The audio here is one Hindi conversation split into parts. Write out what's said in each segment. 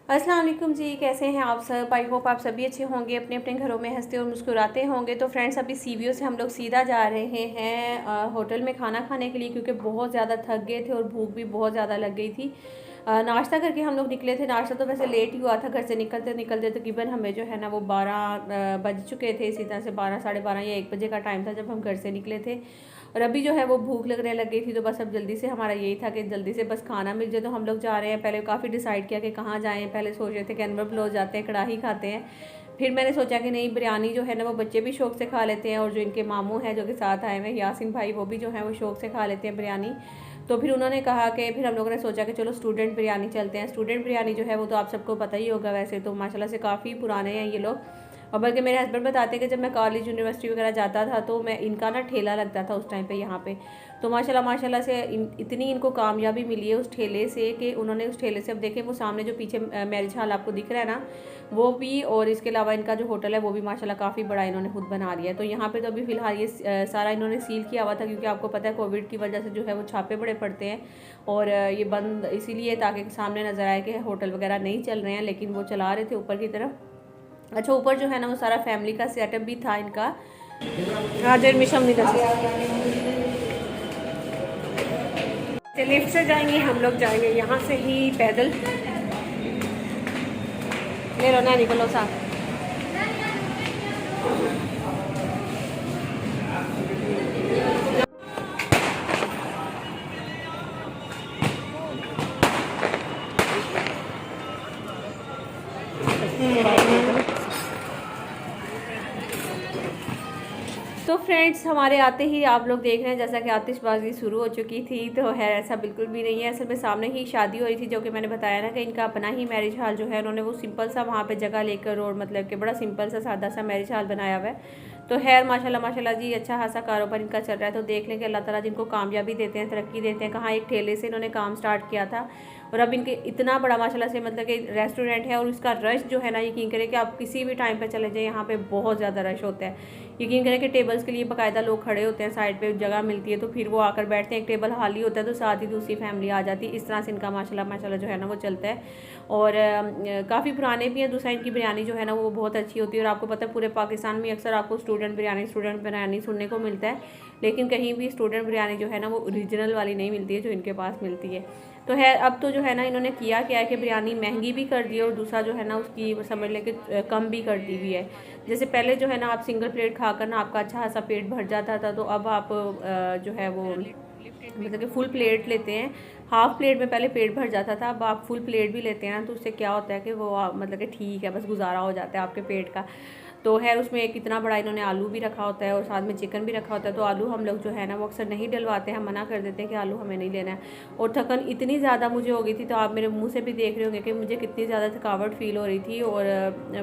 अस्सलाम वालेकुम जी, कैसे हैं आप सब। आई होप आप सभी अच्छे होंगे, अपने अपने घरों में हंसते और मुस्कुराते होंगे। तो फ्रेंड्स, अभी सीवीओ से हम लोग सीधा जा रहे हैं होटल में खाना खाने के लिए, क्योंकि बहुत ज़्यादा थक गए थे और भूख भी बहुत ज़्यादा लग गई थी। नाश्ता करके हम लोग निकले थे। नाश्ता तो वैसे लेट ही हुआ था, घर से निकलते निकलते तकरीबन हमें जो है ना वो 12 बज चुके थे। इसी तरह से 12, साढ़े 12 या 1 बजे का टाइम था जब हम घर से निकले थे। और अभी जो है वो भूख लगने लग गई थी, तो बस अब जल्दी से हमारा यही था कि जल्दी से बस खाना मिल जाए। तो हम लोग जा रहे हैं। पहले काफ़ी डिसाइड किया कि कहाँ जाएँ। पहले सोच रहे थे कि अनवर ब्लोच जाते हैं, कढ़ाई खाते हैं। फिर मैंने सोचा कि नहीं, बिरयानी जो है ना वो बच्चे भी शौक़ से खा लेते हैं, और जो इनके मामू हैं जो कि साथ आए हुए हैं, यासिन भाई, वो भी जो है वो शौक़ से खा लेते हैं बिरयानी। तो फिर उन्होंने कहा कि फिर हम लोगों ने सोचा कि चलो स्टूडेंट बिरयानी चलते हैं। स्टूडेंट बिरयानी जो है वो तो आप सबको पता ही होगा, वैसे तो माशाल्लाह से काफ़ी पुराने हैं ये लोग। और बल्कि मेरे हस्बैंड बताते हैं कि जब मैं कॉलेज यूनिवर्सिटी वगैरह जाता था तो मैं इनका ना ठेला लगता था उस टाइम पे यहाँ पे। तो माशाल्लाह माशाल्लाह से इतनी इनको कामयाबी मिली है उस ठेले से कि उन्होंने उस ठेले से, अब देखें वो सामने जो पीछे मैरिज हॉल आपको दिख रहा है ना, वो भी, और इसके अलावा इनका जो होटल है वो भी माशाल्लाह काफ़ी बड़ा इन्होंने खुद बना लिया है। तो यहाँ पे तो अभी फ़िलहाल ये सारा इन्होंने सील किया हुआ था, क्योंकि आपको पता है कोविड की वजह से जो है वो छापे बड़े पड़ते हैं। और ये बंद इसीलिए ताकि सामने नज़र आए कि होटल वगैरह नहीं चल रहे हैं, लेकिन वो चला रहे थे ऊपर की तरफ। अच्छा, ऊपर जो है ना वो सारा फैमिली का सेटअप भी था इनका। आज एडमिशन नहीं कर सकते, लिफ्ट से जाएंगे हम लोग, जाएंगे यहाँ से ही पैदल। ले लो ना, निकलो साथ। तो फ्रेंड्स, हमारे आते ही आप लोग देख रहे हैं जैसा कि आतिशबाजी शुरू हो चुकी थी। तो है ऐसा बिल्कुल भी नहीं है। असल में सामने ही शादी हो रही थी, जो कि मैंने बताया ना कि इनका अपना ही मैरिज हॉल जो है उन्होंने वो सिंपल सा वहाँ पे जगह लेकर, और मतलब कि बड़ा सिंपल सा सादा सा मैरिज हॉल बनाया हुआ है। तो खैर माशाल्लाह माशाल्लाह जी, अच्छा खासा कारोबार इनका चल रहा है। तो देख लें कि अल्लाह ताला जिनको कामयाबी देते हैं, तरक्की देते हैं। कहाँ एक ठेले से इन्होंने काम स्टार्ट किया था, और अब इनके इतना बड़ा माशाल्लाह से मतलब कि रेस्टोरेंट है। और इसका रश जो है ना, यकीन करें कि आप किसी भी टाइम पे चले जाए, यहाँ पे बहुत ज़्यादा रश होता है। यकीन करें कि टेबल्स के लिए बाकायदा लोग खड़े होते हैं, साइड पे जगह मिलती है तो फिर वो आकर बैठते हैं। एक टेबल खाली होता है तो साथ ही दूसरी फैमिली आ जाती है। इस तरह से इनका माशाल्लाह माशाल्लाह जो है ना वो चलता है। और काफ़ी पुराने भी हैं। दूसरा, इनकी बिरयानी जो है ना वो बहुत अच्छी होती है। और आपको पता है पूरे पाकिस्तान में अक्सर आपको स्टूडेंट बिरयानी सुनने को मिलता है, लेकिन कहीं भी स्टूडेंट बिरयानी जो है ना वो ओरिजिनल वाली नहीं मिलती है जो इनके पास मिलती है। तो है, अब तो जो है ना इन्होंने किया क्या है कि बिरयानी महंगी भी कर दी है, और दूसरा जो है ना उसकी समझ लें कि कम भी कर दी हुई है। जैसे पहले जो है ना आप सिंगल प्लेट खाकर ना आपका अच्छा खासा पेट भर जाता था, तो अब आप जो है वो मतलब कि फुल प्लेट लेते हैं। हाफ़ प्लेट में पहले पेट भर जाता था, अब आप फुल प्लेट भी लेते हैं ना, तो उससे क्या होता है कि वो मतलब कि ठीक है, बस गुजारा हो जाता है आपके पेट का। तो है, उसमें एक इतना बड़ा इन्होंने आलू भी रखा होता है, और साथ में चिकन भी रखा होता है। तो आलू हम लोग जो है ना वो अक्सर नहीं डलवाते हैं, हम मना कर देते हैं कि आलू हमें नहीं लेना है। और थकन इतनी ज़्यादा मुझे हो गई थी, तो आप मेरे मुंह से भी देख रहे होंगे कि मुझे कितनी ज़्यादा थकावट फ़ील हो रही थी। और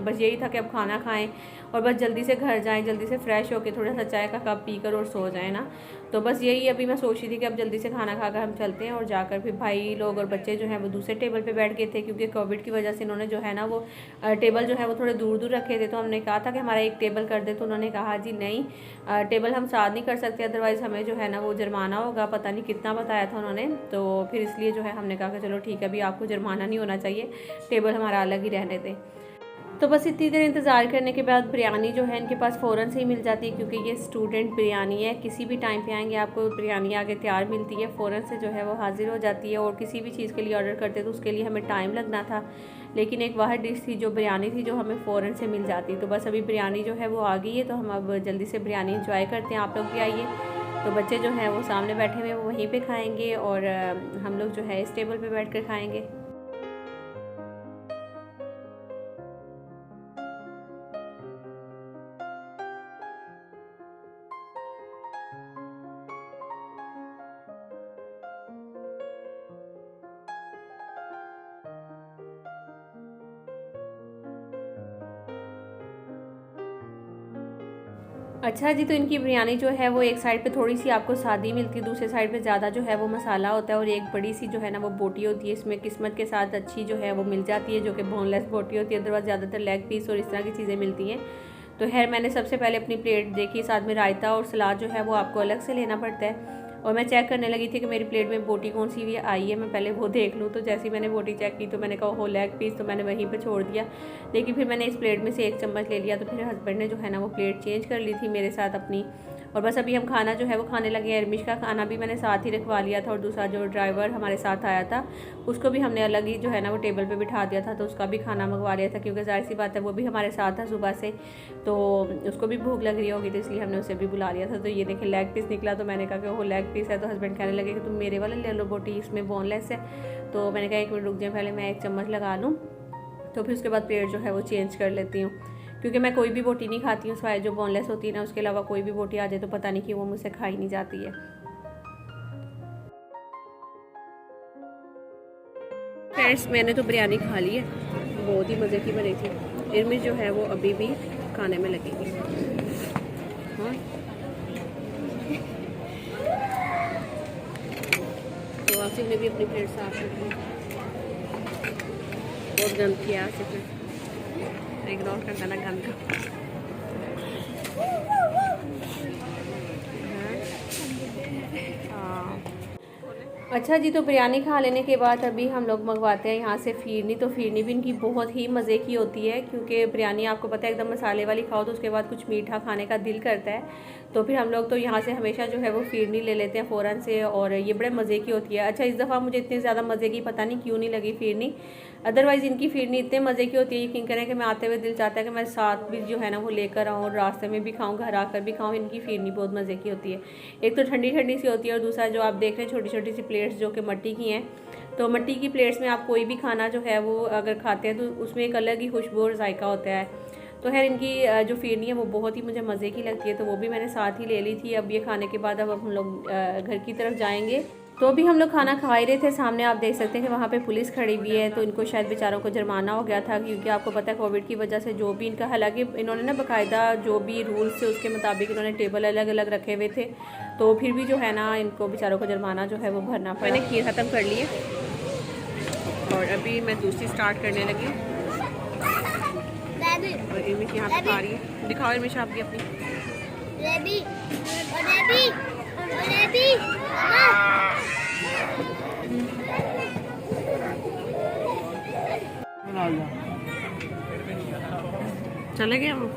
बस यही था कि अब खाना खाएँ और बस जल्दी से घर जाएँ, जल्दी से फ्रेश होकर थोड़ा सा चाय का कप पीकर और सो जाएँ ना। तो बस यही अभी मैं सोच रही थी कि अब जल्दी से खाना खाकर हम चलते हैं, और जाकर फिर भाई लोग और बच्चे जो हैं वो दूसरे टेबल पे बैठ गए थे, क्योंकि कोविड की वजह से इन्होंने जो है ना वो टेबल जो है वो थोड़े दूर दूर रखे थे। तो हमने कहा था कि हमारा एक टेबल कर दे, तो उन्होंने कहा जी नहीं, टेबल हम साथ नहीं कर सकते, अदरवाइज़ हमें जो है ना वो जुर्माना होगा। पता नहीं कितना बताया था उन्होंने। तो फिर इसलिए जो है हमने कहा कि चलो ठीक है, अभी आपको जुर्माना नहीं होना चाहिए, टेबल हमारा अलग ही रहने दें। तो बस इतनी देर इंतज़ार करने के बाद बिरयानी जो है इनके पास फ़ौरन से ही मिल जाती है, क्योंकि ये स्टूडेंट बिरयानी है। किसी भी टाइम पे आएंगे आपको बिरयानी आगे तैयार मिलती है, फ़ौरन से जो है वो हाज़िर हो जाती है। और किसी भी चीज़ के लिए ऑर्डर करते तो उसके लिए हमें टाइम लगना था, लेकिन एक वाह डिश थी जो बिरयानी थी जो हमें फ़ौरन से मिल जाती। तो बस अभी बिरयानी जो है वो आ गई है, तो हम अब जल्दी से बिरयानी इंजॉय करते हैं। आप लोग भी आइए। तो बच्चे जो हैं वो सामने बैठे हुए हैं, वो वहीं पर खाएँगे, और हम लोग जो है इस टेबल पर बैठ कर खाएँगे। अच्छा जी, तो इनकी बिरयानी जो है वो एक साइड पे थोड़ी सी आपको सादी मिलती है, दूसरे साइड पे ज़्यादा जो है वो मसाला होता है, और एक बड़ी सी जो है ना वो बोटी होती है। इसमें किस्मत के साथ अच्छी जो है वो मिल जाती है, जो कि बोनलेस बोटी होती है। अदरवाइज़ ज़्यादातर लेग पीस और इस तरह की चीज़ें मिलती हैं। तो खैर मैंने सबसे पहले अपनी प्लेट देखी, साथ में रायता और सलाद जो है वो आपको अलग से लेना पड़ता है। और मैं चेक करने लगी थी कि मेरी प्लेट में बोटी कौन सी भी आई है, मैं पहले वो देख लूँ। तो जैसे ही मैंने बोटी चेक की तो मैंने कहा हो लेग पीस, तो मैंने वहीं पर छोड़ दिया। लेकिन फिर मैंने इस प्लेट में से 1 चम्मच ले लिया। तो फिर हस्बैंड ने जो है ना वो प्लेट चेंज कर ली थी मेरे साथ अपनी। और बस अभी हम खाना जो है वो खाने लगे हैं। इरमिश का खाना भी मैंने साथ ही रखवा लिया था, और दूसरा जो ड्राइवर हमारे साथ आया था उसको भी हमने अलग ही जो है ना वो टेबल पे बिठा दिया था। तो उसका भी खाना मंगवा लिया था, क्योंकि जाहिर सी बात है वो भी हमारे साथ था सुबह से, तो उसको भी भूख लग रही होगी, तो इसलिए हमने उसे भी बुला लिया था। तो ये देखें लेग पीस निकला। तो मैंने कहा कि वो लेग पीस है। तो हस्बैंड कहने लगे कि तुम मेरे वाला ले लो बोटी, इसमें बोनलेस है। तो मैंने कहा 1 मिनट रुक जाए, पहले मैं 1 चम्मच लगा लूँ, तो फिर उसके बाद प्लेट जो है वो चेंज कर लेती हूँ। क्योंकि मैं कोई भी बोटी नहीं खाती हूँ सिवाय जो बोनलेस होती है ना, उसके अलावा कोई भी बोटी आ जाए तो पता नहीं कि वो मुझसे खाई नहीं जाती है। फ्रेंड्स, मैंने तो बिरयानी खा ली है, बहुत ही मज़े की बनी थी। इरमिश जो है वो अभी भी खाने में लगेगी। हाँ, तो आसिफ ने भी अपनी प्लेट साफ कर दी, बहुत गंद किया आसिफ ने, इग्नोर करना ना गंद का। अच्छा जी, तो बिरयानी खा लेने के बाद अभी हम लोग मंगवाते हैं यहाँ से फ़िरनी। तो फ़िरनी भी इनकी बहुत ही मज़े की होती है, क्योंकि बिरयानी आपको पता है एकदम मसाले वाली खाओ तो उसके बाद कुछ मीठा खाने का दिल करता है। तो फिर हम लोग तो यहाँ से हमेशा जो है वो फ़िरनी ले लेते हैं फ़ौरन से, और ये बड़े मज़े की होती है। अच्छा, इस दफ़ा मुझे इतनी ज़्यादा मज़े की पता नहीं क्यों नहीं लगी फ़िरनी, अदरवाइज़ इनकी फ़िरनी इतने मज़े की होती है, यकीन करें कि मैं आते हुए दिल चाहता है कि मैं साथ भी जो है ना वो लेकर आऊँ, और रास्ते में भी खाऊँ, घर आकर भी खाऊँ। इनकी फ़िरनी बहुत मज़े की होती है। एक तो ठंडी ठंडी सी होती है, और दूसरा जो आप देख रहे हैं छोटी छोटी सी प्लेट्स जो कि मट्टी की हैं, तो मिट्टी की प्लेट्स में आप कोई भी खाना जो है वो अगर खाते हैं तो उसमें एक अलग ही खुशबू और जायका होता है। तो खैर इनकी जो फ़िरनी है वो बहुत ही मुझे मज़े की लगती है, तो वो भी मैंने साथ ही ले ली थी। अब ये खाने के बाद अब हम लोग घर की तरफ जाएंगे। तो अभी हम लोग खाना खा ही रहे थे, सामने आप देख सकते हैं कि वहाँ पे पुलिस खड़ी हुई है। तो इनको शायद बेचारों को जुर्माना हो गया था, क्योंकि आपको पता है कोविड की वजह से जो भी इनका, हालांकि इन्होंने ना बाकायदा जो भी रूल्स थे उसके मुताबिक इन्होंने टेबल अलग अलग रखे हुए थे, तो फिर भी जो है ना इनको बेचारों को जुर्माना जो है वो भरना पड़ा। मैंने खीर ख़त्म कर ली है और अभी मैं दूसरी स्टार्ट करने लगी हूँ। और इर्मिश यहाँ पे खा रही है। दिखाओ इर्मिश आप भी अपनी। चले गए हम।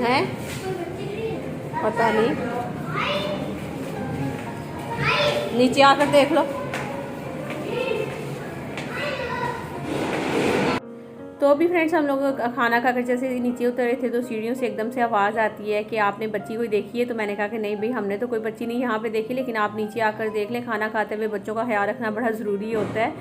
है पता नहीं, नीचे आकर देख लो। तो अभी फ्रेंड्स हम लोग खाना खाकर जैसे नीचे उतरे थे तो सीढ़ियों से एकदम से आवाज़ आती है कि आपने बच्ची कोई देखी है। तो मैंने कहा कि नहीं भाई, हमने तो कोई बच्ची नहीं यहाँ पे देखी, लेकिन आप नीचे आकर देख लें। खाना खाते हुए बच्चों का ख्याल रखना बड़ा ज़रूरी होता है।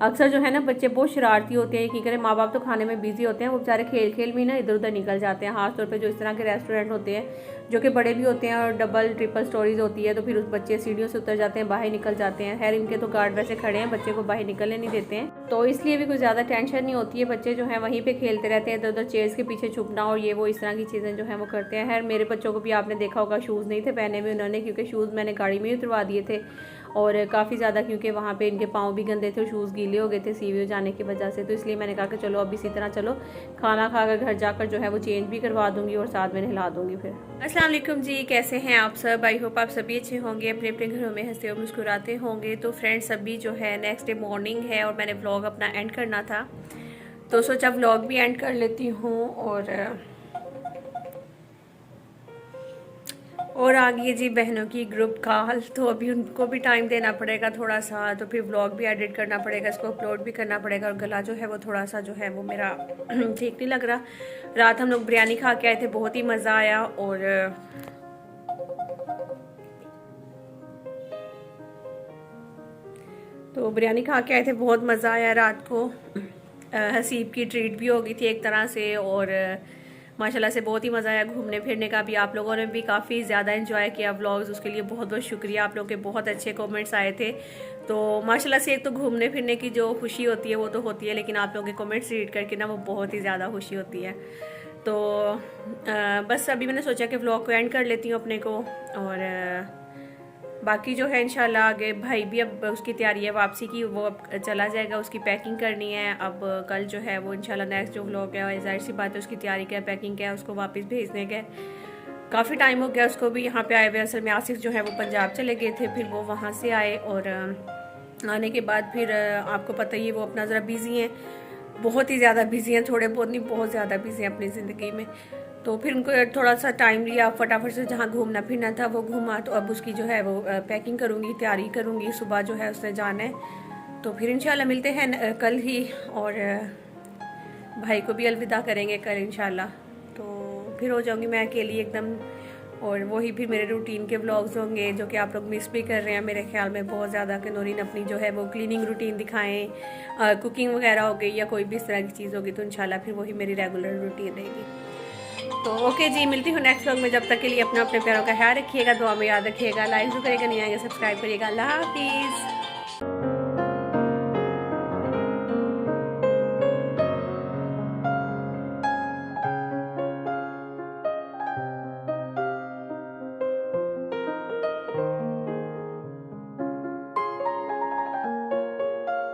अक्सर जो है ना बच्चे बहुत शरारती होते हैं, कि करें माँ बाप तो खाने में बिजी होते हैं, वो बेचारे खेल खेल में ना इधर उधर निकल जाते हैं। खासतौर पर जो इस तरह के रेस्टोरेंट होते हैं जो कि बड़े भी होते हैं और डबल ट्रिपल स्टोरीज होती है, तो फिर उस बच्चे सीढ़ियों से उतर जाते हैं, बाहर निकल जाते हैं। खैर इनके तो गार्ड वैसे खड़े हैं, बच्चे को बाहर निकलने नहीं देते हैं, तो इसलिए भी कुछ ज़्यादा टेंशन नहीं होती है। बच्चे जो है वहीं पे खेलते रहते हैं, इधर उधर चेयर्स के पीछे छुपना और ये वो इस तरह की चीज़ें जो है वो करते हैं। खैर मेरे बच्चों को भी आपने देखा होगा शूज़ नहीं थे पहने हुए उन्होंने, क्योंकि शूज़ मैंने गाड़ी में ही उतरवा दिए थे, और काफ़ी ज़्यादा क्योंकि वहाँ पे इनके पाँव भी गंदे थे और शूज़ गीले हो गए थे सीवी हो जाने की वजह से। तो इसलिए मैंने कहा कि चलो अब इसी तरह चलो खाना खाकर घर जाकर जो है वो चेंज भी करवा दूँगी और साथ में नहला दूँगी। फिर अस्सलाम वालेकुम जी, कैसे हैं आप सब? आई होप आप सभी अच्छे होंगे, अपने अपने घरों में हंसते और मुस्कुराते होंगे। तो फ्रेंड्स अभी जो है नेक्स्ट डे मॉर्निंग है और मैंने व्लॉग अपना एंड करना था, तो सोचा व्लॉग भी एंड कर लेती हूँ। और आ गई जी बहनों की ग्रुप कॉल, तो अभी उनको भी टाइम देना पड़ेगा थोड़ा सा, तो फिर व्लॉग भी एडिट करना पड़ेगा, इसको अपलोड भी करना पड़ेगा। और गला जो है वो थोड़ा सा जो है वो मेरा ठीक नहीं लग रहा। रात हम लोग बिरयानी खा के आए थे, बहुत ही मज़ा आया। और तो बिरयानी खा के आए थे, बहुत मज़ा आया रात को। हसीब की ट्रीट भी हो गई थी एक तरह से, और माशाल्लाह से बहुत ही मज़ा आया। घूमने फिरने का भी आप लोगों ने भी काफ़ी ज़्यादा एंजॉय किया व्लॉग्स, उसके लिए बहुत बहुत शुक्रिया। आप लोगों के बहुत अच्छे कमेंट्स आए थे, तो माशाल्लाह से एक तो घूमने फिरने की जो खुशी होती है वो तो होती है, लेकिन आप लोगों के कमेंट्स रीड करके ना वो बहुत ही ज़्यादा खुशी होती है। तो बस अभी मैंने सोचा कि व्लॉग को एंड कर लेती हूँ अपने को। और बाकी जो है इंशाल्लाह आगे भाई भी अब उसकी तैयारी है वापसी की, वो अब चला जाएगा, उसकी पैकिंग करनी है। अब कल जो है वो इंशाल्लाह नेक्स्ट जो व्लॉग है जाहिर सी बात है उसकी तैयारी क्या है, पैकिंग क्या है, उसको वापस भेजने का। काफ़ी टाइम हो गया उसको भी यहाँ पे आए हुए। असल में आसिफ जो है वो पंजाब चले गए थे, फिर वो वहाँ से आए और आने के बाद फिर आपको पता ही है वो अपना ज़रा बिज़ी हैं, बहुत ही ज़्यादा बिज़ी हैं, थोड़े बहुत नहीं बहुत ज़्यादा बिज़ी हैं अपनी ज़िंदगी में। तो फिर उनको थोड़ा सा टाइम लिया, फटाफट से जहाँ घूमना फिरना था वो घूमा। तो अब उसकी जो है वो पैकिंग करूँगी, तैयारी करूँगी, सुबह जो है उसने जाना है। तो फिर इंशाल्लाह मिलते हैं कल ही, और भाई को भी अलविदा करेंगे कल इंशाल्लाह। तो फिर हो जाऊँगी मैं अकेली एकदम, और वही फिर मेरे रूटीन के व्लॉग्स होंगे जो कि आप लोग मिस भी कर रहे हैं मेरे ख्याल में बहुत ज़्यादा, कि नौरीन अपनी जो है वो क्लीनिंग रूटीन दिखाएं, कुकिंग वगैरह हो गई या कोई भी इस तरह की चीज़ होगी, तो इंशाल्लाह फिर वही मेरी रेगुलर रूटीन रहेगी। तो ओके जी, मिलती हूँ नेक्स्ट व्लॉग में। जब तक के लिए अपने अपने प्यारों का ख्याल रखिएगा, दुआ में याद रखिएगा, लाइक जो करेगा नहीं आएगा सब्सक्राइब करिएगा। अल्लाह हाफिज़।